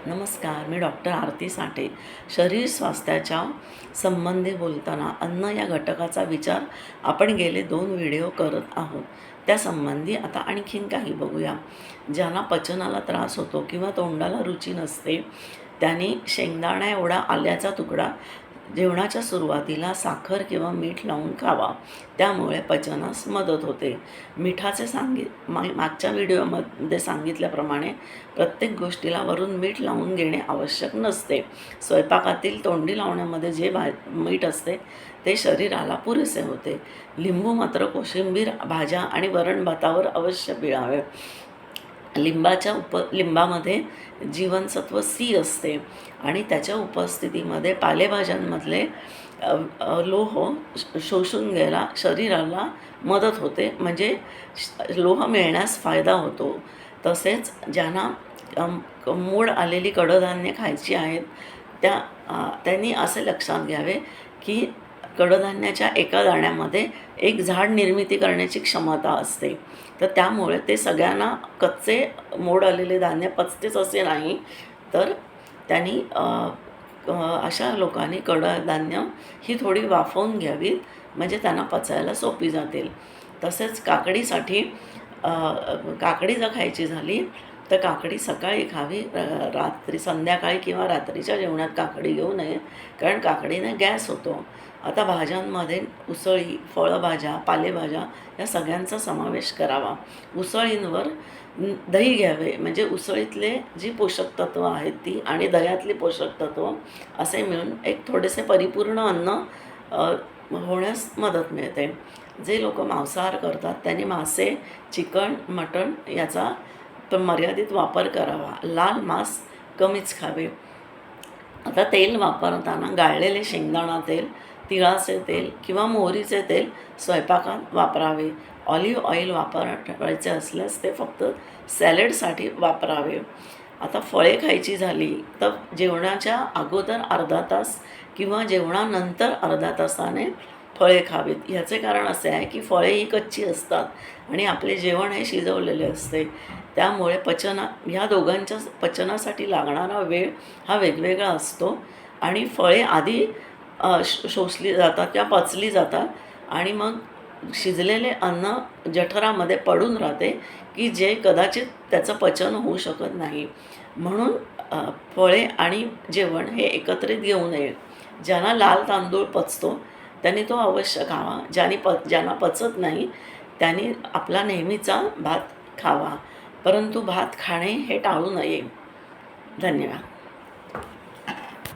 नमस्कार, मी डॉक्टर आरती साठे. शरीर स्वास्थ्याच्या संबंधी बोलताना अन्न या घटकाचा विचार आपण गेले 2 व्हिडिओ करत आहोत. त्यासंबंधी आता आणखीन काही बघूया. ज्यांना पचनाला त्रास होतो किंवा तोंडाला रुची नसते, त्यांनी शेंगदाणा एवढा आल्याचा तुकडा जेवणाच्या सुरुवातीला साखर किंवा मीठ लावून खावा. त्यामुळे पचनास मदत होते. मिठाचे मागच्या व्हिडिओमध्ये सांगितल्याप्रमाणे प्रत्येक गोष्टीला वरून मीठ लावून घेणे आवश्यक नसते. स्वयंपाकातील तोंडी लावण्यामध्ये जे मीठ असते ते शरीराला पुरेसे होते. लिंबू मात्र कोशिंबीर, भाज्या आणि वरण भातावर अवश्य पिळावे. लिंबामध्ये जीवनसत्व सी असते आणि त्याच्या उपस्थितीमध्ये पालेभाज्यांमधले लोह शोषून घ्यायला शरीराला मदत होते, म्हणजे लोह मिळण्यास फायदा होतो. तसेच ज्यांना मोड आलेली कडधान्ये खायची आहेत त्यांनी असे लक्षात घ्यावे की कडधान्याच्या एका दाण्यामध्ये एक झाड निर्मिती करण्याची क्षमता असते. तर त्यामुळे ते सगळ्यांना कच्चे मोड आलेले धान्य पचतेच असे नाही, तर त्यांनी अशा लोकांनी कडधान्य ही थोडी वाफवून घ्यावीत, म्हणजे त्यांना पचायला सोपी जातील. तसेच काकडी जर खायची झाली तर काकडी सकाळी खावी, संध्याकाळी किंवा रात्रीच्या जेवणात काकडी घेऊ नये, कारण काकडीने गॅस होतो. आता भाज्यांमध्ये उसळी, फळभाज्या, पालेभाज्या या सगळ्यांचा समावेश करावा. उसळींवर दही घ्यावे, म्हणजे उसळीतले जी पोषक तत्व आहेत ती आणि दह्यातली पोषक तत्व असे मिळून एक थोडेसे परिपूर्ण अन्न होण्यास मदत मिळते. जे लोक मांसाहार करतात त्यांनी मासे, चिकन, मटण याचा मर्यादित वापर करावा. लाल मांस कमीच खावे. आता तेल वापरताना गाळलेले शेंगदाणा तेल, तिळाचे तेल किंवा मोहरीचे तेल स्वयंपाकात वापरावे. ऑलिव्ह ऑइल वापरायचे असल्यास ते फक्त सॅलडसाठी वापरावे. आता फळे खायची झाली तर जेवणाच्या अगोदर अर्धा तास किंवा जेवणानंतर अर्धा तासाने फळे खावीत. ह्याचे कारण असे आहे की फळे ही कच्ची असतात आणि आपले जेवण हे शिजवलेले असते. त्यामुळे ह्या दोघांच्या पचनासाठी लागणारा वेळ हा वेगवेगळा असतो आणि फळे आधी शोषली जातात किंवा पचली जातात आणि मग शिजलेले अन्न जठरामध्ये पडून राहते की जे कदाचित त्याचं पचन होऊ शकत नाही. म्हणून फळे आणि जेवण हे एकत्रित घेऊ नये. ज्यांना लाल तांदूळ पचतो त्यांनी तो अवश्य खावा. ज्यांना पचत नाही त्यांनी आपला नेहमीचा भात खावा, परंतु भात खाणे हे टाळू नये. धन्यवाद.